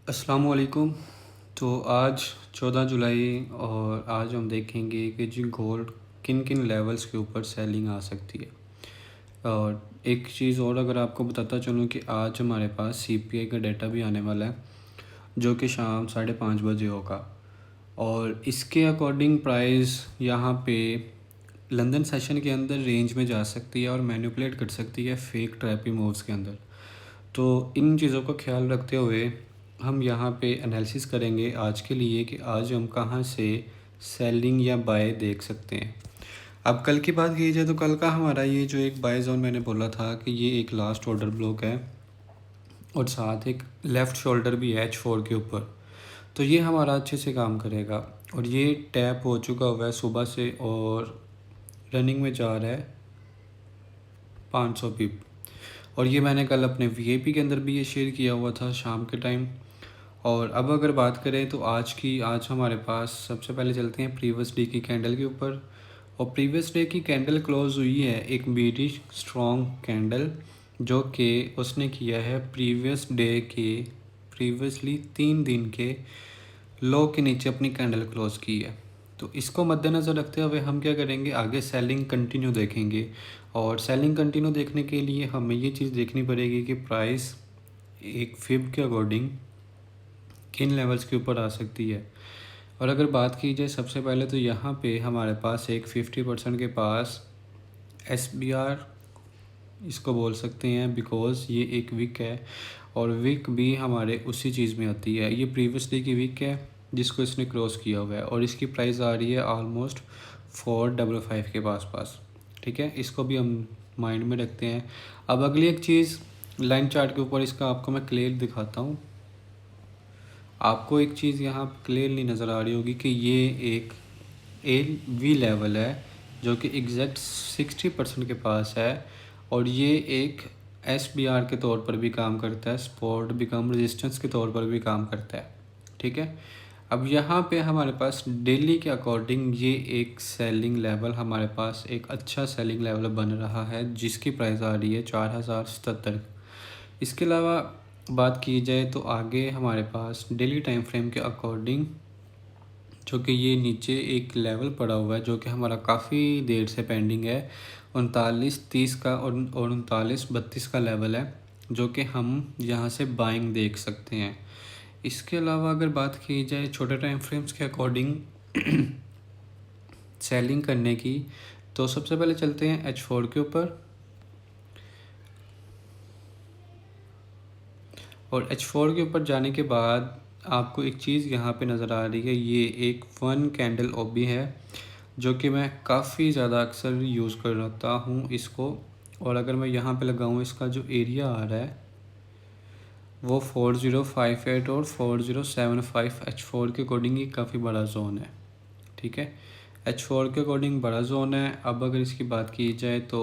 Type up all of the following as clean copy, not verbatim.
अस्सलाम वालेकुम। तो आज 14 जुलाई और आज हम देखेंगे कि जी गोल्ड किन किन लेवल्स के ऊपर सेलिंग आ सकती है। और एक चीज़ और अगर आपको बताता चलूँ कि आज हमारे पास सीपीआई का डेटा भी आने वाला है, जो कि शाम 5:30 बजे होगा। और इसके अकॉर्डिंग प्राइस यहाँ पे लंदन सेशन के अंदर रेंज में जा सकती है और मैनिपुलेट कर सकती है फेक ट्रैपी मूव्स के अंदर। तो इन चीज़ों का ख्याल रखते हुए हम यहाँ पे एनालिसिस करेंगे आज के लिए कि आज हम कहाँ से सेलिंग या बाय देख सकते हैं। अब कल की बात की जाए तो कल का हमारा ये जो एक बाय जोन मैंने बोला था कि ये एक लास्ट ऑर्डर ब्लॉक है और साथ एक लेफ़्ट शोल्डर भी है H4 के ऊपर। तो ये हमारा अच्छे से काम करेगा और ये टैप हो चुका हुआ है सुबह से और रनिंग में जा रहा है 500 पिप। और ये मैंने कल अपने वीआईपी के अंदर भी ये शेयर किया हुआ था शाम के टाइम। और अब अगर बात करें तो आज हमारे पास सबसे पहले चलते हैं प्रीवियस डे की कैंडल के ऊपर। और प्रीवियस डे की कैंडल क्लोज हुई है एक बेरी स्ट्रॉन्ग कैंडल, जो कि उसने किया है प्रीवियस डे के प्रीवियसली 3 दिन के लो के नीचे अपनी कैंडल क्लोज की है। तो इसको मद्देनज़र रखते हुए हम क्या करेंगे, आगे सेलिंग कंटिन्यू देखेंगे। और सेलिंग कंटिन्यू देखने के लिए हमें ये चीज़ देखनी पड़ेगी कि प्राइस एक फिब के अकॉर्डिंग किन लेवल्स के ऊपर आ सकती है। और अगर बात की जाए सबसे पहले तो यहाँ पे हमारे पास एक 50% के पास SBR इसको बोल सकते हैं, बिकॉज़ ये एक विक है और विक भी हमारे उसी चीज़ में आती है। ये प्रीवियस डे की विक है जिसको इसने क्रॉस किया हुआ है और इसकी प्राइस आ रही है ऑलमोस्ट 455 के पास। ठीक है, इसको भी हम माइंड में रखते हैं। अब अगली एक चीज़ लाइन चार्ट के ऊपर इसका आपको मैं क्लियर दिखाता हूँ। आपको एक चीज़ यहाँ क्लियरली नज़र आ रही होगी कि ये एक LV लेवल है जो कि एग्जैक्ट 60% के पास है और ये एक SBR के तौर पर भी काम करता है, सपोर्ट बिकम रेजिस्टेंस के तौर पर भी काम करता है। ठीक है, अब यहाँ पे हमारे पास डेली के अकॉर्डिंग ये एक सेलिंग लेवल हमारे पास एक अच्छा सेलिंग लेवल बन रहा है जिसकी प्राइस आ रही है 4077। इसके अलावा बात की जाए तो आगे हमारे पास डेली टाइम फ्रेम के अकॉर्डिंग जो कि ये नीचे एक लेवल पड़ा हुआ है जो कि हमारा काफ़ी देर से पेंडिंग है, 3930 का और 3932 का लेवल है जो कि हम यहाँ से बाइंग देख सकते हैं। इसके अलावा अगर बात की जाए छोटे टाइम फ्रेम्स के अकॉर्डिंग सेलिंग करने की, तो सबसे पहले चलते हैं H4 के ऊपर। और H4 के ऊपर जाने के बाद आपको एक चीज़ यहाँ पे नज़र आ रही है, ये एक 1 कैंडल OB है जो कि मैं काफ़ी ज़्यादा अक्सर यूज़ करता हूँ इसको। और अगर मैं यहाँ पे लगाऊँ, इसका जो एरिया आ रहा है वो 4058 और 4075 H4 के अकॉर्डिंग ये काफ़ी बड़ा जोन है। ठीक है, H4 के अकॉर्डिंग बड़ा जोन है। अब अगर इसकी बात की जाए तो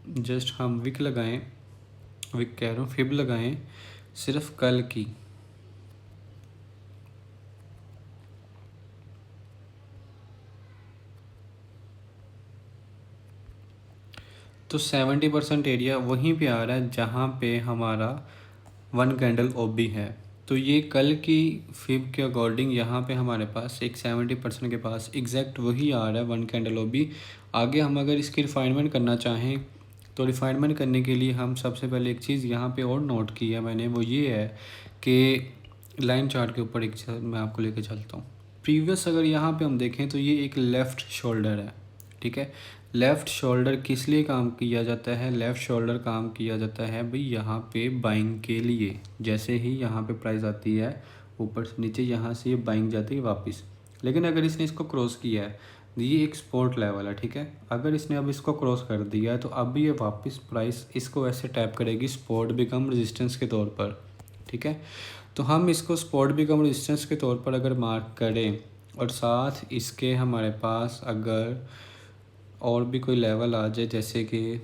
जस्ट हम विक लगाएं, विक कह रहा हूँ फिब लगाएं सिर्फ कल की, तो 70% एरिया वहीं पे आ रहा है जहाँ पे हमारा 1 कैंडल OB है। तो ये कल की फिब के अकॉर्डिंग यहाँ पे हमारे पास एक 70% के पास एग्जैक्ट वही आ रहा है 1 कैंडल OB। आगे हम अगर इसकी रिफाइनमेंट करना चाहें तो रिफाइनमेंट करने के लिए हम सबसे पहले एक चीज़ यहाँ पे और नोट की है मैंने, वो ये है कि लाइन चार्ट के ऊपर एक मैं आपको लेके चलता हूँ। प्रीवियस अगर यहाँ पे हम देखें तो ये एक लेफ़्ट शोल्डर है। ठीक है, लेफ़्ट शोल्डर किस लिए काम किया जाता है, लेफ़्ट शोल्डर काम किया जाता है भाई यहाँ पे बाइंग के लिए। जैसे ही यहाँ पे प्राइस आती है ऊपर से नीचे, यहाँ से ये बाइंग जाती है वापस। लेकिन अगर इसने इसको क्रॉस किया है, ये एक सपोर्ट लेवल है। ठीक है, अगर इसने अब इसको क्रॉस कर दिया है तो अब ये वापस प्राइस इसको ऐसे टैप करेगी सपोर्ट बिकम रेजिस्टेंस के तौर पर। ठीक है, तो हम इसको सपोर्ट बिकम रेजिस्टेंस के तौर पर अगर मार्क करें और साथ इसके हमारे पास अगर और भी कोई लेवल आ जाए, जैसे कि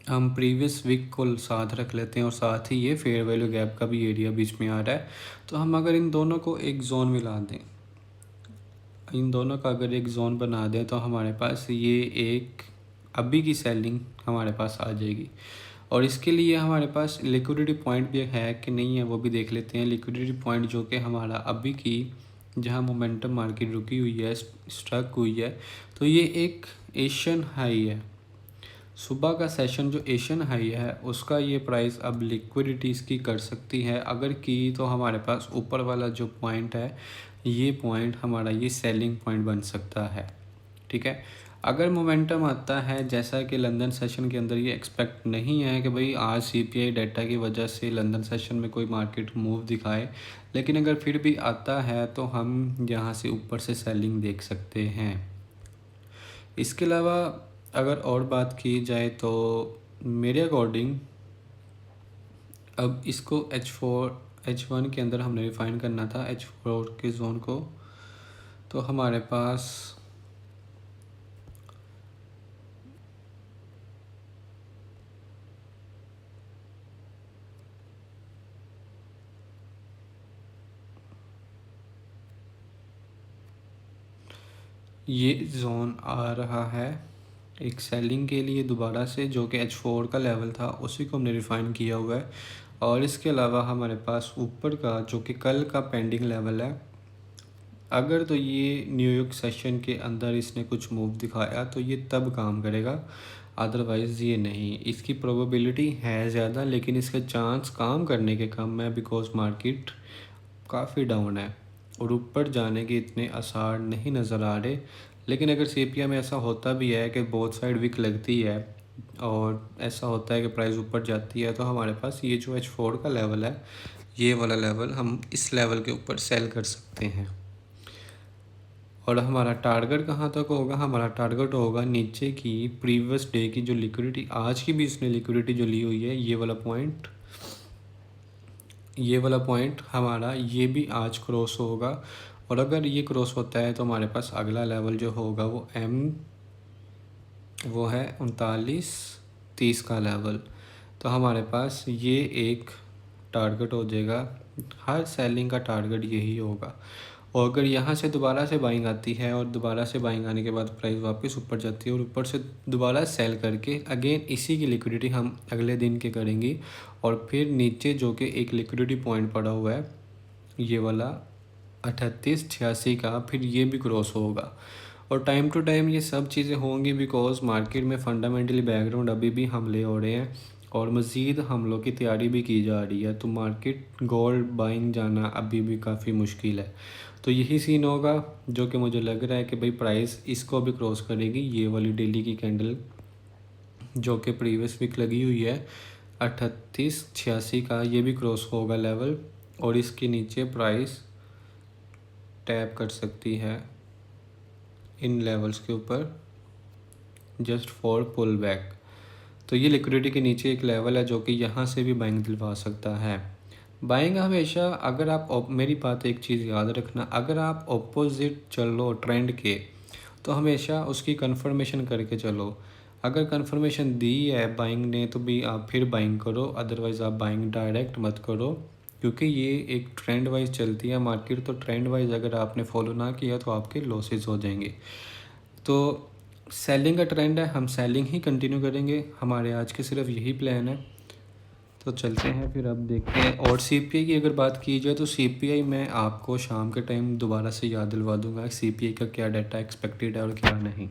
हम प्रीवियस वीक को साथ रख लेते हैं और साथ ही ये फेयर वैल्यू गैप का भी एरिया बीच में आ रहा है, तो हम अगर इन दोनों को एक जोन मिला दें, इन दोनों का अगर एक जोन बना दें तो हमारे पास ये एक अभी की सेलिंग हमारे पास आ जाएगी। और इसके लिए हमारे पास लिक्विडिटी पॉइंट भी है कि नहीं है वो भी देख लेते हैं। लिक्विडिटी पॉइंट जो कि हमारा अभी की जहां मोमेंटम मार्केट रुकी हुई है, स्ट्रक हुई है, तो ये एक एशियन हाई है। सुबह का सेशन जो एशियन हाई है उसका ये प्राइस अब लिक्विडिटी इसकी कर सकती है। अगर की तो हमारे पास ऊपर वाला जो पॉइंट है ये पॉइंट हमारा ये सेलिंग पॉइंट बन सकता है। ठीक है, अगर मोमेंटम आता है जैसा कि लंदन सेशन के अंदर ये एक्सपेक्ट नहीं है कि भाई आज सीपीआई डाटा की वजह से लंदन सेशन में कोई मार्केट मूव दिखाए, लेकिन अगर फिर भी आता है तो हम यहाँ से ऊपर से सेलिंग देख सकते हैं। इसके अलावा अगर और बात की जाए तो मेरे अकॉर्डिंग अब इसको H1 के अंदर हमने रिफाइन करना था, H4 के जोन को। तो हमारे पास ये जोन आ रहा है एक सेलिंग के लिए दोबारा से, जो कि H4 का लेवल था उसी को हमने रिफ़ाइन किया हुआ है। और इसके अलावा हमारे पास ऊपर का जो कि कल का पेंडिंग लेवल है, अगर तो ये न्यूयॉर्क सेशन के अंदर इसने कुछ मूव दिखाया तो ये तब काम करेगा, अदरवाइज़ ये नहीं। इसकी प्रोबेबिलिटी है ज़्यादा लेकिन इसका चांस काम करने के कम है, बिकॉज मार्केट काफ़ी डाउन है और ऊपर जाने के इतने आसार नहीं नज़र आ रहे। लेकिन अगर सीपीआई में ऐसा होता भी है कि बोथ साइड वीक लगती है और ऐसा होता है कि प्राइस ऊपर जाती है, तो हमारे पास ये जो H4 का लेवल है, ये वाला लेवल हम इस लेवल के ऊपर सेल कर सकते हैं। और हमारा टारगेट कहाँ तक होगा? हमारा टारगेट होगा नीचे की प्रीवियस डे की जो लिक्विडिटी, आज की भी इसने लिक्विडिटी जो ली हुई है, ये वाला पॉइंट हमारा ये भी आज क्रॉस होगा। और अगर ये क्रॉस होता है तो हमारे पास अगला लेवल जो होगा वो है 39.30 का लेवल। तो हमारे पास ये एक टारगेट हो जाएगा, हर सेलिंग का टारगेट यही होगा। और अगर यहाँ से दोबारा से बाइंग आती है और दोबारा से बाइंग आने के बाद प्राइस वापस ऊपर जाती है और ऊपर से दोबारा सेल करके अगेन इसी की लिक्विडिटी हम अगले दिन के करेंगे। और फिर नीचे जो कि एक लिक्विडिटी पॉइंट पड़ा हुआ है ये वाला 3886 का, फिर ये भी क्रॉस होगा। और टाइम टू टाइम ये सब चीज़ें होंगी, बिकॉज मार्केट में फंडामेंटली बैकग्राउंड अभी भी हमले हो रहे हैं और मज़ीद हमलों की तैयारी भी की जा रही है। तो मार्केट गोल्ड बाइंग जाना अभी भी काफ़ी मुश्किल है। तो यही सीन होगा जो कि मुझे लग रहा है कि भाई प्राइस इसको भी क्रॉस करेगी। ये वाली डेली की कैंडल जो कि प्रीवियस वीक लगी हुई है 3886 का, ये भी क्रॉस होगा लेवल और इसके नीचे प्राइस टैप कर सकती है इन लेवल्स के ऊपर जस्ट फॉर पुल बैक। तो ये लिक्विडिटी के नीचे एक लेवल है जो कि यहाँ से भी बाइंग दिलवा सकता है। बाइंग हमेशा, अगर आप मेरी बात एक चीज़ याद रखना, अगर आप ऑपोजिट चलो ट्रेंड के तो हमेशा उसकी कंफर्मेशन करके चलो। अगर कंफर्मेशन दी है बाइंग ने तो भी आप फिर बाइंग करो, अदरवाइज़ आप बाइंग डायरेक्ट मत करो, क्योंकि ये एक ट्रेंड वाइज चलती है मार्केट। तो ट्रेंड वाइज अगर आपने फॉलो ना किया तो आपके लॉसेस हो जाएंगे। तो सेलिंग का ट्रेंड है, हम सेलिंग ही कंटिन्यू करेंगे, हमारे आज के सिर्फ यही प्लान है। तो चलते हैं फिर अब देखते हैं। और सीपीआई की अगर बात की जाए तो सीपीआई मैं आपको शाम के टाइम दोबारा से याद दिलवा दूंगा सीपीआई का क्या डाटा एक्सपेक्टेड है और क्या नहीं।